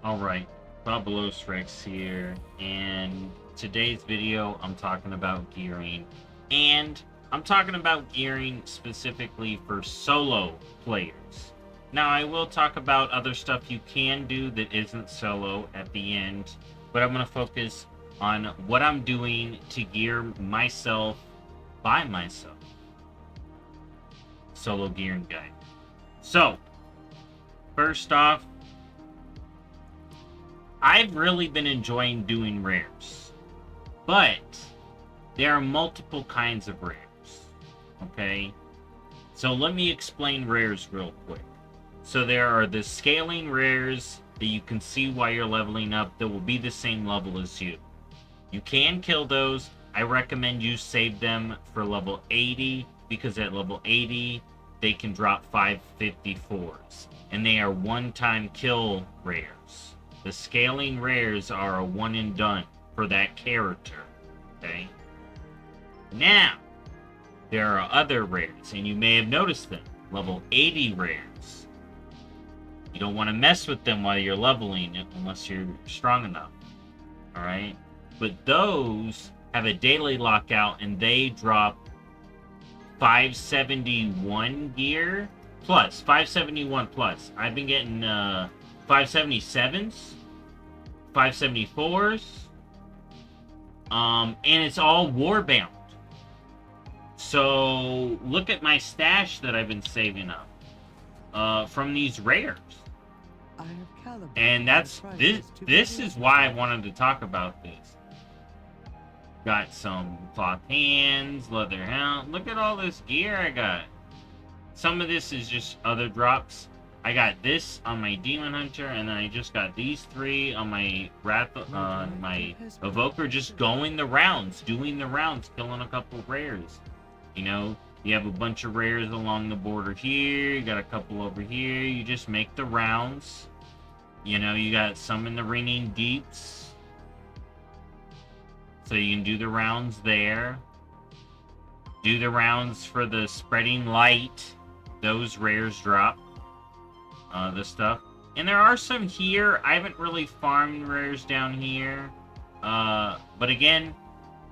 Alright, BobalosRex here, and today's video I'm talking about gearing, and I'm talking about gearing specifically for solo players. Now I will talk about other stuff you can do that isn't solo at the end, but I'm going to focus on what I'm doing to gear myself by myself. Solo gearing guide. So, first off, I've really been enjoying doing rares, but there are multiple kinds of rares, okay? So let me explain rares real quick. So there are the scaling rares that you can see while you're leveling up that will be the same level as you. You can kill those. I recommend you save them for level 80 because at level 80 they can drop 554s, and they are one-time kill rares. The scaling rares are a one and done for that character, okay? Now, there are other rares, and you may have noticed them. Level 80 rares. You don't want to mess with them while you're leveling unless you're strong enough, alright? But those have a daily lockout, and they drop 571 gear plus, 571 plus. I've been getting 577s, 574s, and it's all warbound. So look at my stash that I've been saving up from these rares. And that's this is why I wanted to talk about this. Got some cloth hands, leather hound. Look at all this gear I got. Some of this is just other drops. I got this on my Demon Hunter, and then I just got these three on my my Evoker, just going the rounds, doing the rounds, killing a couple rares. You know, you have a bunch of rares along the border here, you got a couple over here, you just make the rounds. You know, you got some in the Ringing Deeps, so you can do the rounds there. Do the rounds for the Spreading Light. Those rares drop. The stuff. And there are some here. I haven't really farmed rares down here. But again,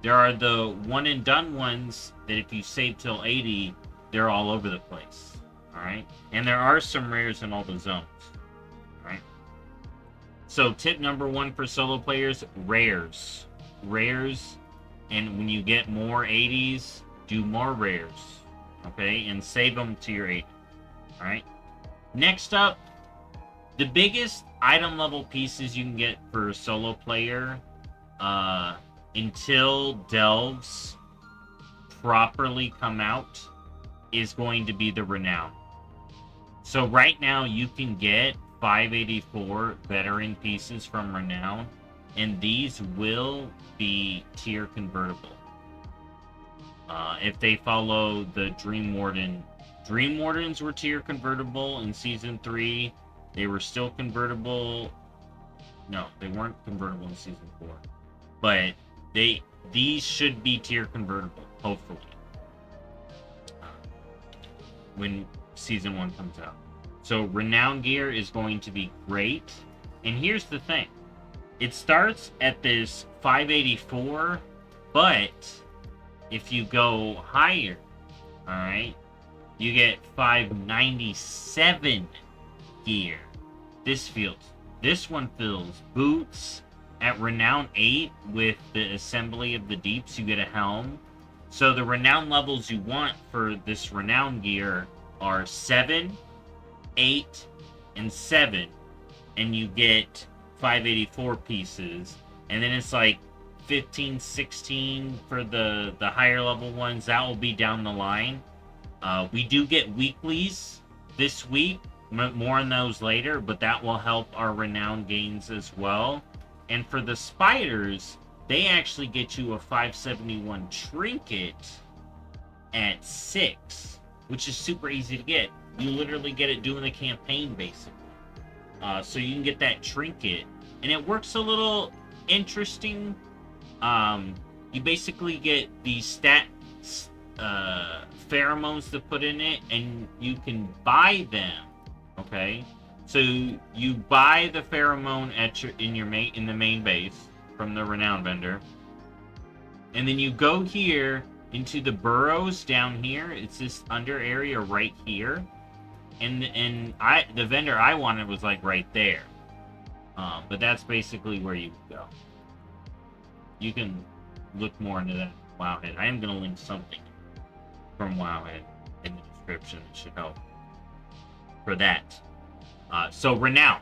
there are the one and done ones that if you save till 80, they're all over the place. Alright? And there are some rares in all the zones. Alright? So tip number one for solo players, rares. Rares. And when you get more 80s, do more rares. Okay? And save them to your 80. Alright? Next up, the biggest item level pieces you can get for a solo player until delves properly come out is going to be the Renown. So right now you can get 584 veteran pieces from Renown, and these will be tier convertible. If they follow the Dream Warden. Dream Wardens were tier convertible in Season 3. They were still convertible. No, they weren't convertible in Season 4. But these should be tier convertible, hopefully. When Season 1 comes out. So Renown gear is going to be great. And here's the thing. It starts at this 584, but if you go higher, alright, you get 597 gear. This one fills boots. At Renown 8 with the Assembly of the Deeps, you get a helm. So the Renown levels you want for this Renown gear are 7, 8, and 7. And you get 584 pieces. And then it's like 15, 16 for the higher level ones. That will be down the line. We do get weeklies this week, more on those later, but that will help our Renown gains as well. And for the spiders, they actually get you a 571 trinket at 6, which is super easy to get. You literally get it doing the campaign, basically. So you can get that trinket, and it works a little interesting. You basically get these pheromones to put in it, and you can buy them, okay, So you buy the pheromone at in the main base from the Renown vendor, and then you go here into the burrows down here. It's this under area right here, and the vendor I wanted was like right there. But that's basically where you go. You can look more into that Wowhead. I am going to link something from Wowhead in the description. It should help for that. So Renown.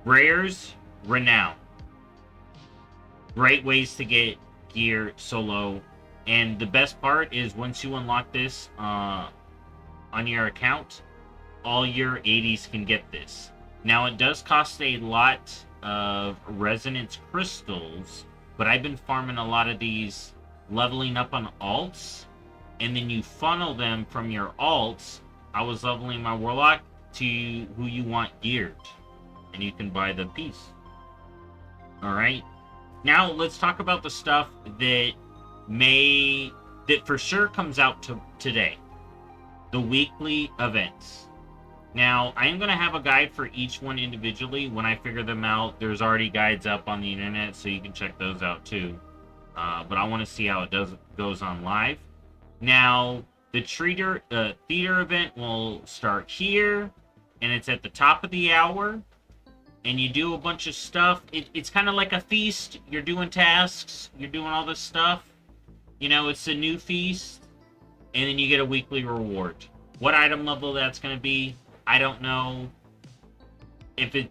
Rares, Renown. Great ways to get gear solo. And the best part is once you unlock this on your account, all your 80s can get this. Now it does cost a lot of resonance crystals, but I've been farming a lot of these leveling up on alts, and then you funnel them from your alts. I was leveling my warlock to who you want geared, and you can buy the piece. Alright, now let's talk about the stuff that for sure comes out today. The weekly events. Now, I am going to have a guide for each one individually when I figure them out. There's already guides up on the internet, so you can check those out too. But I want to see how it goes on live. Now, the theater event will start here, and it's at the top of the hour. And you do a bunch of stuff. It's kind of like a feast. You're doing tasks. You're doing all this stuff. You know, it's a new feast. And then you get a weekly reward. What item level that's going to be, I don't know. If it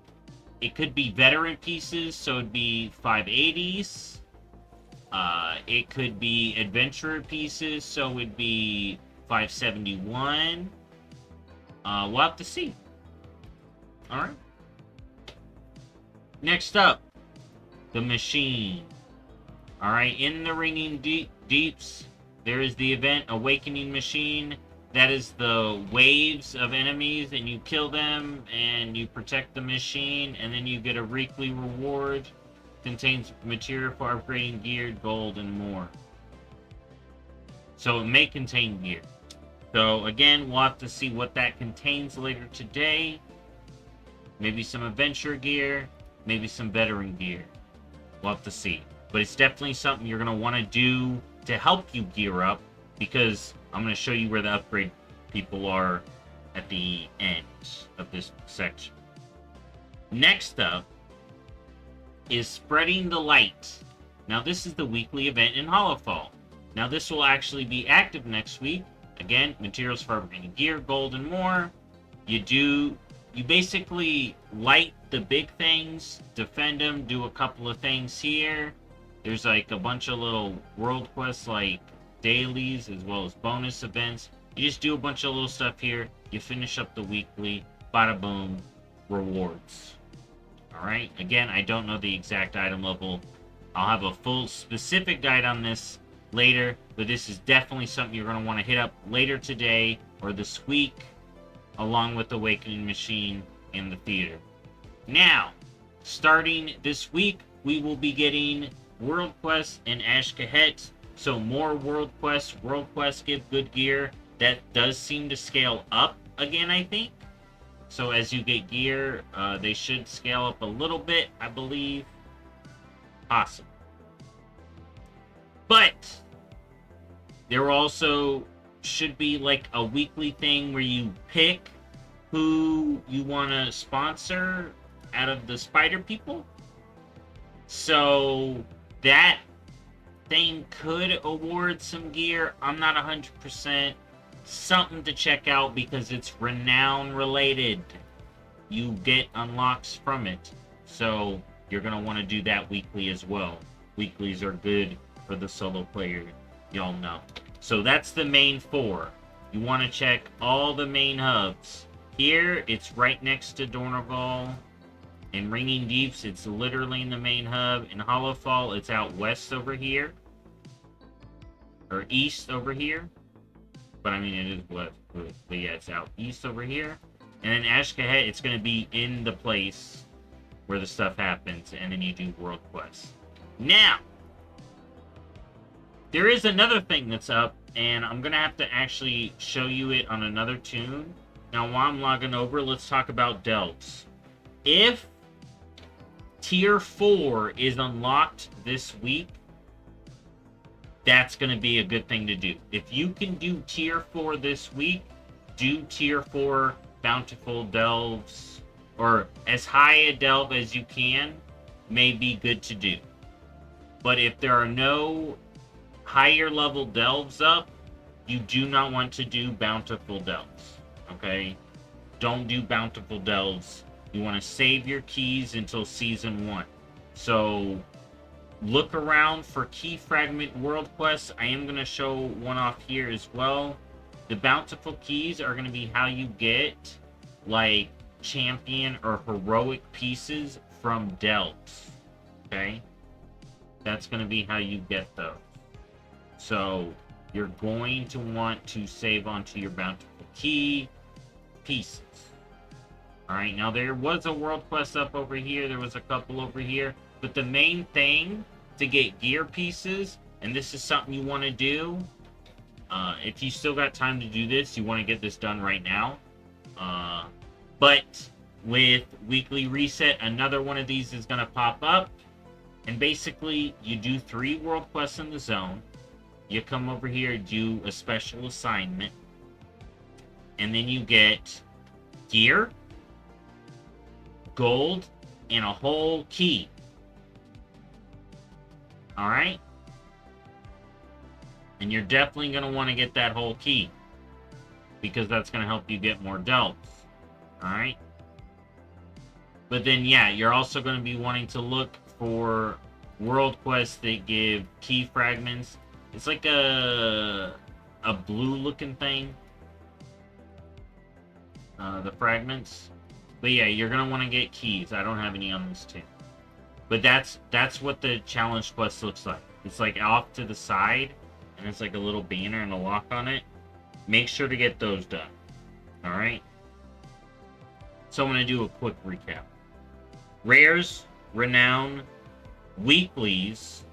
could be veteran pieces, so it'd be 580s. It could be adventurer pieces, so it'd be 571. We'll have to see. Alright. Next up, the machine. Alright, in the ringing deeps, there is the event Awakening Machine. That is the waves of enemies, and you kill them, and you protect the machine, and then you get a weekly reward. Contains material for upgrading gear, gold, and more. So it may contain gear. So again, we'll have to see what that contains later today. Maybe some adventure gear, maybe some veteran gear. We'll have to see. But it's definitely something you're going to want to do to help you gear up, because I'm going to show you where the upgrade people are at the end of this section. Next up is Spreading the Light. Now this is the weekly event in Hollowfall. Now this will actually be active next week. Again, materials for upgrading gear, gold, and more. You basically light the big things, defend them, do a couple of things here. There's like a bunch of little world quests like dailies as well as bonus events. You just do a bunch of little stuff here. You finish up the weekly, bada boom, rewards. Alright, again, I don't know the exact item level. I'll have a full specific guide on this later, but this is definitely something you're going to want to hit up later today or this week, along with the Awakening Machine and the theater. Now, starting this week, we will be getting World Quests and Ashkahet. So more World Quests. World Quests give good gear. That does seem to scale up again, I think. So as you get gear, they should scale up a little bit, I believe. Possible. But there also should be like a weekly thing where you pick who you want to sponsor out of the spider people. So that thing could award some gear. I'm not 100%. Something to check out because it's Renown related. You get unlocks from it. So you're going to want to do that weekly as well. Weeklies are good for the solo player. Y'all know. So that's the main 4. You want to check all the main hubs. Here, it's right next to Dornogal. In Ringing Deeps, it's literally in the main hub. In Hollowfall, it's out west over here. Or east over here. But I mean, it is west. But yeah, it's out east over here. And then Ashkahet, it's going to be in the place where the stuff happens. And then you do World Quests. Now, there is another thing that's up. And I'm going to have to actually show you it on another tune. Now, while I'm logging over, let's talk about delts. If Tier 4 is unlocked this week, that's going to be a good thing to do. If you can do Tier 4 this week, do Tier 4 Bountiful Delves, or as high a delve as you can, may be good to do. But if there are no higher level delves up, you do not want to do Bountiful Delves. Okay? Don't do Bountiful Delves. You want to save your keys until Season 1. So, look around for Key Fragment World Quests. I am going to show one off here as well. The Bountiful Keys are going to be how you get, like, champion or heroic pieces from delves. Okay? That's going to be how you get those. So, you're going to want to save onto your Bountiful Key pieces. Alright, now there was a world quest up over here. There was a couple over here. But the main thing to get gear pieces, and this is something you want to do, if you still got time to do this, you want to get this done right now. But with Weekly Reset, another one of these is going to pop up. And basically, you do 3 world quests in the zone. You come over here, do a special assignment. And then you get gear, gold, and a whole key. Alright? And you're definitely going to want to get that whole key, because that's going to help you get more delves. Alright? But then, yeah, you're also going to be wanting to look for world quests that give key fragments. It's like a blue looking thing. The fragments. But yeah, you're going to want to get keys. I don't have any on this too. But that's what the challenge quest looks like. It's like off to the side, and it's like a little banner and a lock on it. Make sure to get those done. Alright? So I'm going to do a quick recap. Rares, Renown, Weeklies,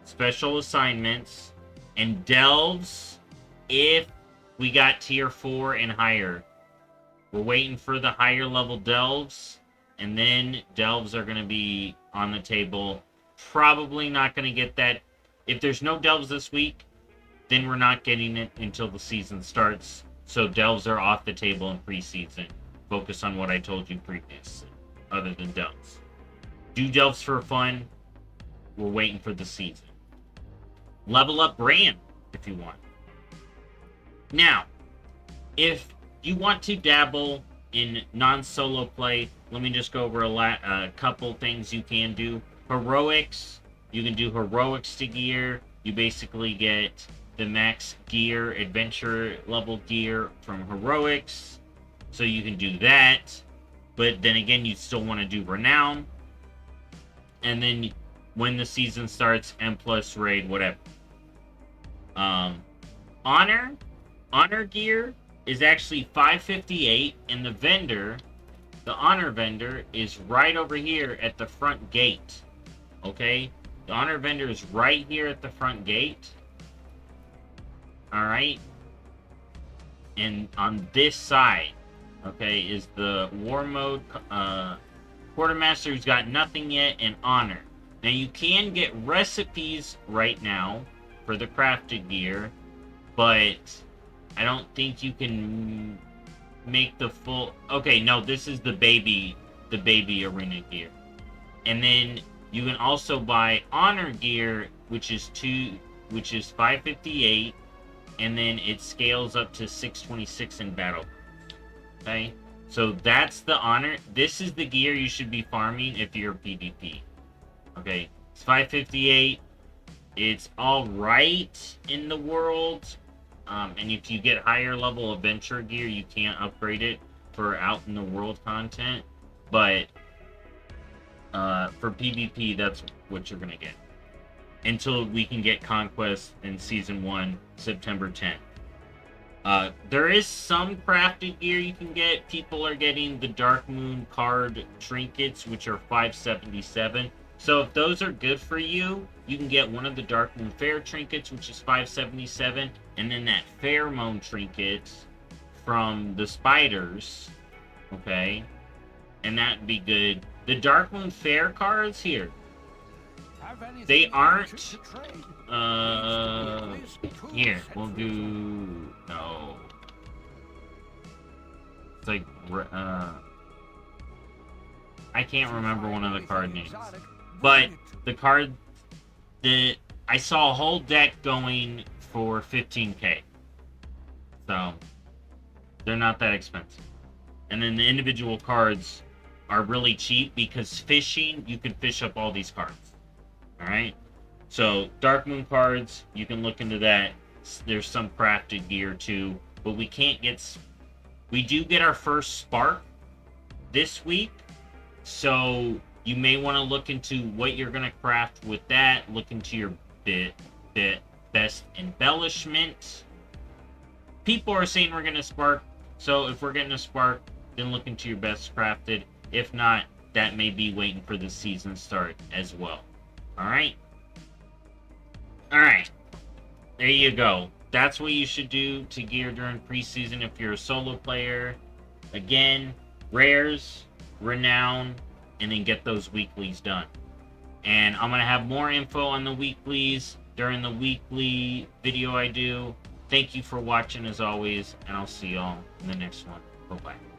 Special Assignments, and Delves if we got Tier 4 and higher. We're waiting for the higher level Delves, and then Delves are going to be on the table. Probably not going to get that. If there's no Delves this week, then we're not getting it until the season starts. So Delves are off the table in preseason. Focus on what I told you previously, other than Delves. Do Delves for fun. We're waiting for the season. Level up brand if you want. Now, if you want to dabble in non-solo play, let me just go over a couple things you can do. Heroics. You can do heroics to gear. You basically get the max gear, adventure level gear from heroics. So you can do that. But then again, you still want to do Renown. And then when the season starts, M plus raid, whatever. Honor gear is actually 558, and the honor vendor is right over here at the front gate. Okay? The honor vendor is right here at the front gate. Alright? And on this side, okay, is the war mode quartermaster who's got nothing yet, and honor. Now you can get recipes right now for the crafted gear, but I don't think you can make the full... Okay, no, this is the baby arena gear. And then you can also buy honor gear, which is 558, and then it scales up to 626 in battle. Okay? So that's the honor. This is the gear you should be farming if you're PvP. Okay, it's 558. It's alright in the world. And if you get higher level adventure gear, you can't upgrade it for out in the world content. But for PvP, that's what you're gonna get. Until we can get Conquest in Season 1, September 10th. There is some crafted gear you can get. People are getting the Dark Moon card trinkets, which are 577. So if those are good for you, you can get one of the Dark Moon Fair trinkets, which is 577, and then that Pheromone trinket from the spiders, okay, and that'd be good. The Darkmoon Fair cards here, they aren't, here, we'll do, no. It's like, I can't remember one of the card names. But the card that I saw a whole deck going for 15K. So they're not that expensive. And then the individual cards are really cheap because fishing, you can fish up all these cards. Alright? So Darkmoon cards, you can look into that. There's some crafted gear too. But we can't get... We do get our first Spark this week. So you may want to look into what you're going to craft with that. Look into your best embellishment. People are saying we're going to Spark. So if we're getting a Spark, then look into your best crafted. If not, that may be waiting for the season start as well. Alright? Alright. There you go. That's what you should do to gear during preseason if you're a solo player. Again, rares, Renown, and then get those weeklies done. And I'm going to have more info on the weeklies during the weekly video I do. Thank you for watching as always, and I'll see y'all in the next one. Bye-bye.